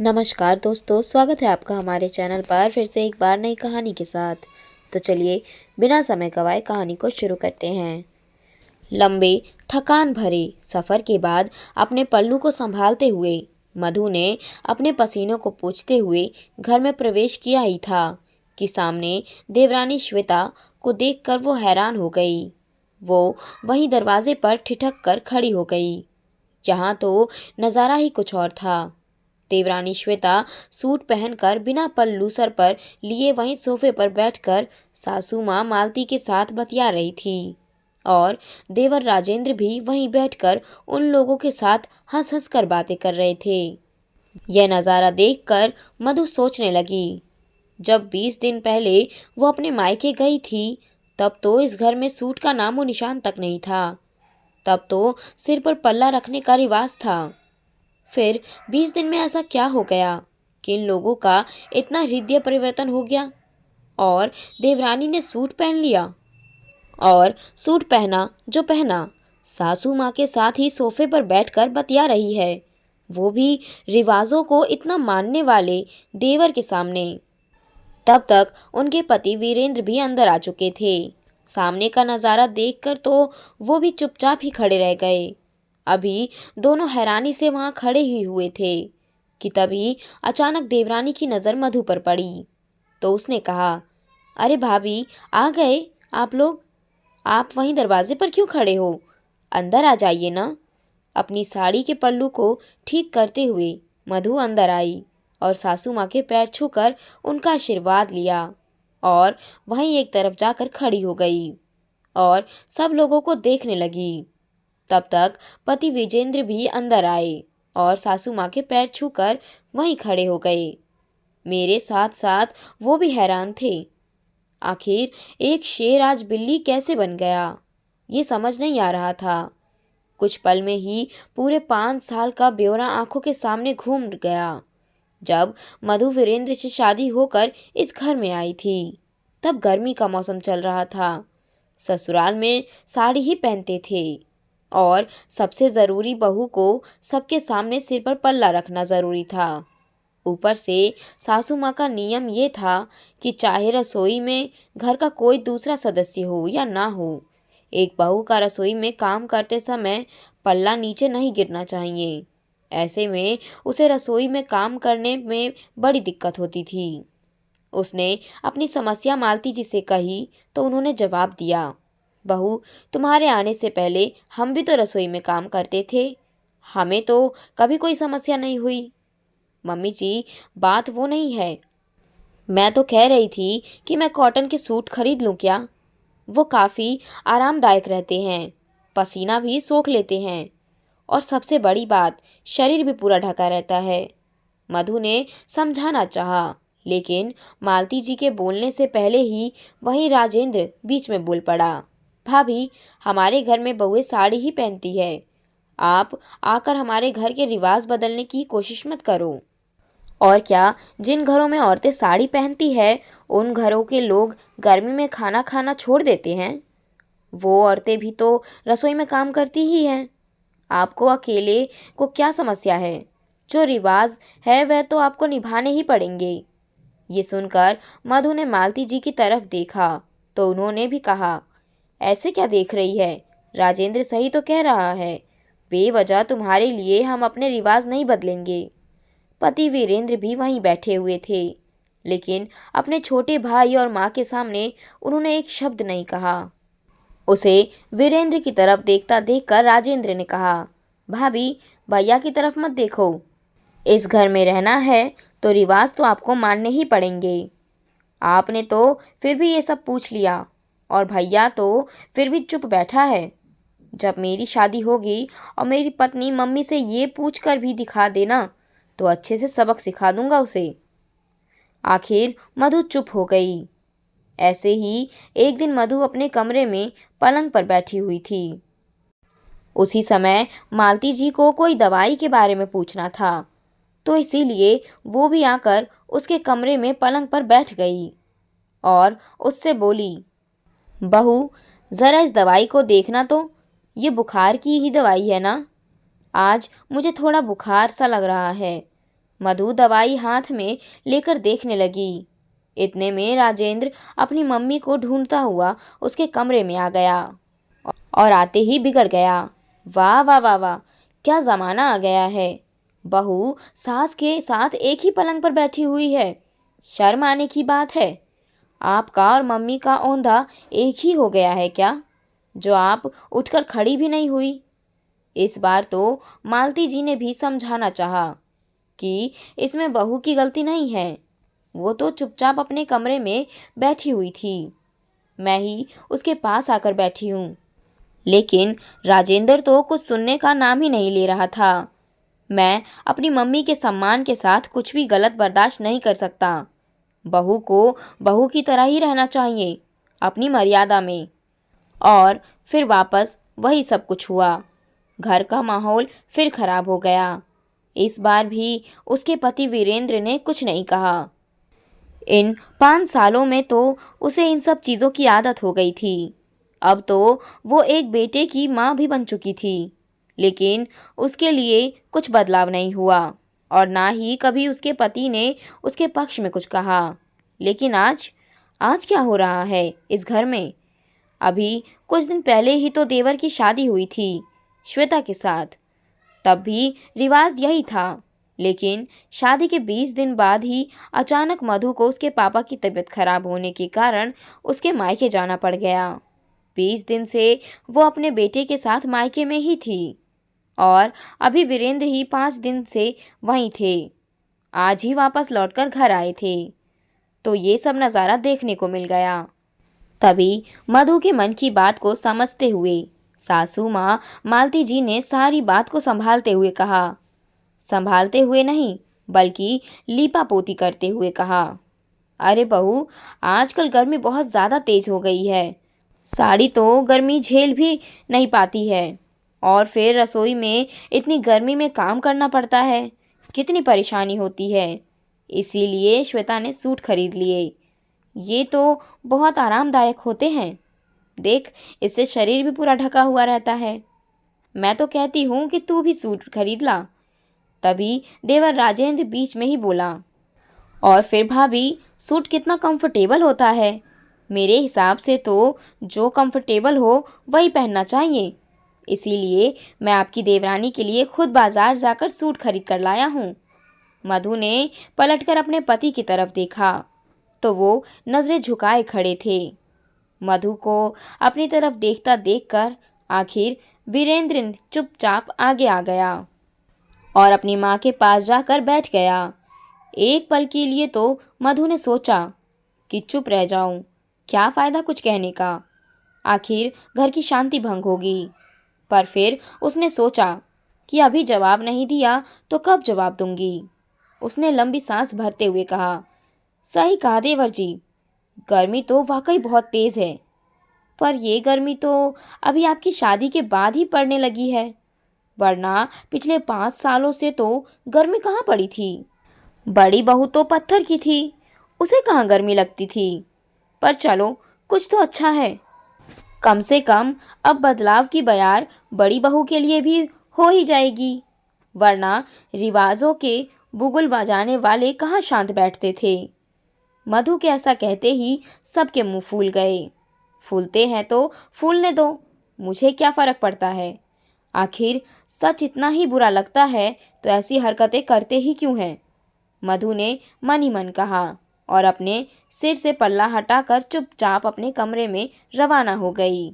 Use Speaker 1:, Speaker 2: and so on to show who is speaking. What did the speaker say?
Speaker 1: नमस्कार दोस्तों, स्वागत है आपका हमारे चैनल पर फिर से एक बार नई कहानी के साथ। तो चलिए बिना समय गवाए कहानी को शुरू करते हैं। लंबे थकान भरे सफ़र के बाद अपने पल्लू को संभालते हुए मधु ने अपने पसीनों को पोंछते हुए घर में प्रवेश किया ही था कि सामने देवरानी श्वेता को देखकर वो हैरान हो गई। वो वहीं दरवाजे पर ठिठक कर खड़ी हो गई। यहाँ तो नज़ारा ही कुछ और था। देवरानी श्वेता सूट पहनकर बिना पल्लू सर पर लिए वहीं सोफे पर बैठकर सासू माँ मालती के साथ बतिया रही थी और देवर राजेंद्र भी वहीं बैठकर उन लोगों के साथ हंस हंस कर बातें कर रहे थे। यह नज़ारा देखकर मधु सोचने लगी, जब 20 दिन पहले वो अपने मायके गई थी तब तो इस घर में सूट का नामो निशान तक नहीं था। तब तो सिर पर पल्ला रखने का रिवाज था। फिर 20 दिन में ऐसा क्या हो गया कि इन लोगों का इतना हृदय परिवर्तन हो गया और देवरानी ने सूट पहन लिया। और सूट पहना जो पहना, सासू माँ के साथ ही सोफे पर बैठकर बतिया रही है, वो भी रिवाजों को इतना मानने वाले देवर के सामने। तब तक उनके पति वीरेंद्र भी अंदर आ चुके थे। सामने का नज़ारा देखकर तो वो भी चुपचाप ही खड़े रह गए। अभी दोनों हैरानी से वहां खड़े ही हुए थे कि तभी अचानक देवरानी की नज़र मधु पर पड़ी। तो उसने कहा, अरे भाभी, आ गए आप लोग? आप वहीं दरवाजे पर क्यों खड़े हो? अंदर आ जाइए ना। अपनी साड़ी के पल्लू को ठीक करते हुए मधु अंदर आई और सासू माँ के पैर छूकर उनका आशीर्वाद लिया और वहीं एक तरफ जाकर खड़ी हो गई और सब लोगों को देखने लगी। तब तक पति विजेंद्र भी अंदर आए और सासू माँ के पैर छूकर वहीं खड़े हो गए। मेरे साथ साथ वो भी हैरान थे। आखिर एक शेर आज बिल्ली कैसे बन गया, ये समझ नहीं आ रहा था। कुछ पल में ही पूरे 5 साल का ब्यौरा आंखों के सामने घूम गया। जब मधु वीरेंद्र से शादी होकर इस घर में आई थी तब गर्मी का मौसम चल रहा था। ससुराल में साड़ी ही पहनते थे और सबसे ज़रूरी बहू को सबके सामने सिर पर पल्ला रखना ज़रूरी था। ऊपर से सासू माँ का नियम ये था कि चाहे रसोई में घर का कोई दूसरा सदस्य हो या ना हो, एक बहू का रसोई में काम करते समय पल्ला नीचे नहीं गिरना चाहिए। ऐसे में उसे रसोई में काम करने में बड़ी दिक्कत होती थी। उसने अपनी समस्या मालती जी से कही तो उन्होंने जवाब दिया, बहू, तुम्हारे आने से पहले हम भी तो रसोई में काम करते थे, हमें तो कभी कोई समस्या नहीं हुई। मम्मी जी, बात वो नहीं है। मैं तो कह रही थी कि मैं कॉटन के सूट खरीद लूँ क्या? वो काफ़ी आरामदायक रहते हैं, पसीना भी सोख लेते हैं और सबसे बड़ी बात, शरीर भी पूरा ढका रहता है। मधु ने समझाना चाहा, लेकिन मालती जी के बोलने से पहले ही वहीं राजेंद्र बीच में बोल पड़ा, भाभी, हमारे घर में बहुएं साड़ी ही पहनती है। आप आकर हमारे घर के रिवाज बदलने की कोशिश मत करो। और क्या, जिन घरों में औरतें साड़ी पहनती है उन घरों के लोग गर्मी में खाना खाना छोड़ देते हैं। वो औरतें भी तो रसोई में काम करती ही हैं। आपको अकेले को क्या समस्या है? जो रिवाज है वह तो आपको निभाने ही पड़ेंगे। ये सुनकर मधु ने मालती जी की तरफ देखा तो उन्होंने भी कहा, ऐसे क्या देख रही है? राजेंद्र सही तो कह रहा है, बेवजह तुम्हारे लिए हम अपने रिवाज नहीं बदलेंगे। पति वीरेंद्र भी वहीं बैठे हुए थे, लेकिन अपने छोटे भाई और माँ के सामने उन्होंने एक शब्द नहीं कहा। उसे वीरेंद्र की तरफ देखता देखकर राजेंद्र ने कहा, भाभी, भैया की तरफ मत देखो। इस घर में रहना है तो रिवाज तो आपको मानने ही पड़ेंगे। आपने तो फिर भी ये सब पूछ लिया और भैया तो फिर भी चुप बैठा है। जब मेरी शादी होगी और मेरी पत्नी मम्मी से ये पूछ कर भी दिखा देना तो अच्छे से सबक सिखा दूंगा उसे। आखिर मधु चुप हो गई। ऐसे ही एक दिन मधु अपने कमरे में पलंग पर बैठी हुई थी। उसी समय मालती जी को कोई दवाई के बारे में पूछना था, तो इसीलिए वो भी आकर उसके कमरे में पलंग पर बैठ गई और उससे बोली, बहू, ज़रा इस दवाई को देखना तो, ये बुखार की ही दवाई है ना? आज मुझे थोड़ा बुखार सा लग रहा है। मधु दवाई हाथ में लेकर देखने लगी। इतने में राजेंद्र अपनी मम्मी को ढूंढता हुआ उसके कमरे में आ गया और आते ही बिगड़ गया। वाह वाह वाह वाह, क्या ज़माना आ गया है। बहू सास के साथ एक ही पलंग पर बैठी हुई है। शर्म आने की बात है। आपका और मम्मी का औंधा एक ही हो गया है क्या, जो आप उठकर खड़ी भी नहीं हुई। इस बार तो मालती जी ने भी समझाना चाहा कि इसमें बहू की गलती नहीं है। वो तो चुपचाप अपने कमरे में बैठी हुई थी, मैं ही उसके पास आकर बैठी हूँ। लेकिन राजेंद्र तो कुछ सुनने का नाम ही नहीं ले रहा था। मैं अपनी मम्मी के सम्मान के साथ कुछ भी गलत बर्दाश्त नहीं कर सकता। बहू को बहू की तरह ही रहना चाहिए, अपनी मर्यादा में। और फिर वापस वही सब कुछ हुआ। घर का माहौल फिर खराब हो गया। इस बार भी उसके पति वीरेंद्र ने कुछ नहीं कहा। इन 5 सालों में तो उसे इन सब चीज़ों की आदत हो गई थी। अब तो वो एक बेटे की माँ भी बन चुकी थी, लेकिन उसके लिए कुछ बदलाव नहीं हुआ और ना ही कभी उसके पति ने उसके पक्ष में कुछ कहा। लेकिन आज क्या हो रहा है इस घर में। अभी कुछ दिन पहले ही तो देवर की शादी हुई थी श्वेता के साथ, तब भी रिवाज यही था। लेकिन शादी के 20 दिन बाद ही अचानक मधु को उसके पापा की तबीयत खराब होने के कारण उसके मायके जाना पड़ गया। 20 दिन से वो अपने बेटे के साथ मायके में ही थी और अभी वीरेंद्र ही 5 दिन से वहीं थे। आज ही वापस लौटकर घर आए थे, तो ये सब नज़ारा देखने को मिल गया। तभी मधु के मन की बात को समझते हुए सासू माँ मालती जी ने सारी बात को संभालते हुए कहा। संभालते हुए नहीं, बल्कि लीपा पोती करते हुए कहा, अरे बहू, आजकल गर्मी बहुत ज़्यादा तेज हो गई है। साड़ी तो गर्मी झेल भी नहीं पाती है और फिर रसोई में इतनी गर्मी में काम करना पड़ता है, कितनी परेशानी होती है। इसीलिए श्वेता ने सूट खरीद लिए। ये तो बहुत आरामदायक होते हैं। देख, इससे शरीर भी पूरा ढका हुआ रहता है। मैं तो कहती हूँ कि तू भी सूट खरीद ला। तभी देवर राजेंद्र बीच में ही बोला, और फिर भाभी, सूट कितना कंफर्टेबल होता है। मेरे हिसाब से तो जो कंफर्टेबल हो वही पहनना चाहिए। इसीलिए मैं आपकी देवरानी के लिए खुद बाजार जाकर सूट खरीद कर लाया हूँ। मधु ने पलटकर अपने पति की तरफ देखा तो वो नज़रें झुकाए खड़े थे। मधु को अपनी तरफ देखता देखकर आखिर वीरेंद्र चुपचाप आगे आ गया और अपनी माँ के पास जाकर बैठ गया। एक पल के लिए तो मधु ने सोचा कि चुप रह जाऊं, क्या फ़ायदा कुछ कहने का, आखिर घर की शांति भंग होगी। पर फिर उसने सोचा कि अभी जवाब नहीं दिया तो कब जवाब दूंगी। उसने लंबी सांस भरते हुए कहा, सही कहा देवर जी, गर्मी तो वाकई बहुत तेज़ है, पर ये गर्मी तो अभी आपकी शादी के बाद ही पड़ने लगी है, वरना पिछले 5 सालों से तो गर्मी कहाँ पड़ी थी। बड़ी बहू तो पत्थर की थी, उसे कहाँ गर्मी लगती थी। पर चलो, कुछ तो अच्छा है, कम से कम अब बदलाव की बयार बड़ी बहू के लिए भी हो ही जाएगी, वरना रिवाजों के बुगुल बजाने वाले कहाँ शांत बैठते थे। मधु के ऐसा कहते ही सबके मुंह फूल गए। फूलते हैं तो फूलने दो, मुझे क्या फ़र्क पड़ता है। आखिर सच इतना ही बुरा लगता है तो ऐसी हरकतें करते ही क्यों हैं। मधु ने मन ही मन कहा और अपने सिर से पल्ला हटाकर चुपचाप अपने कमरे में रवाना हो गई।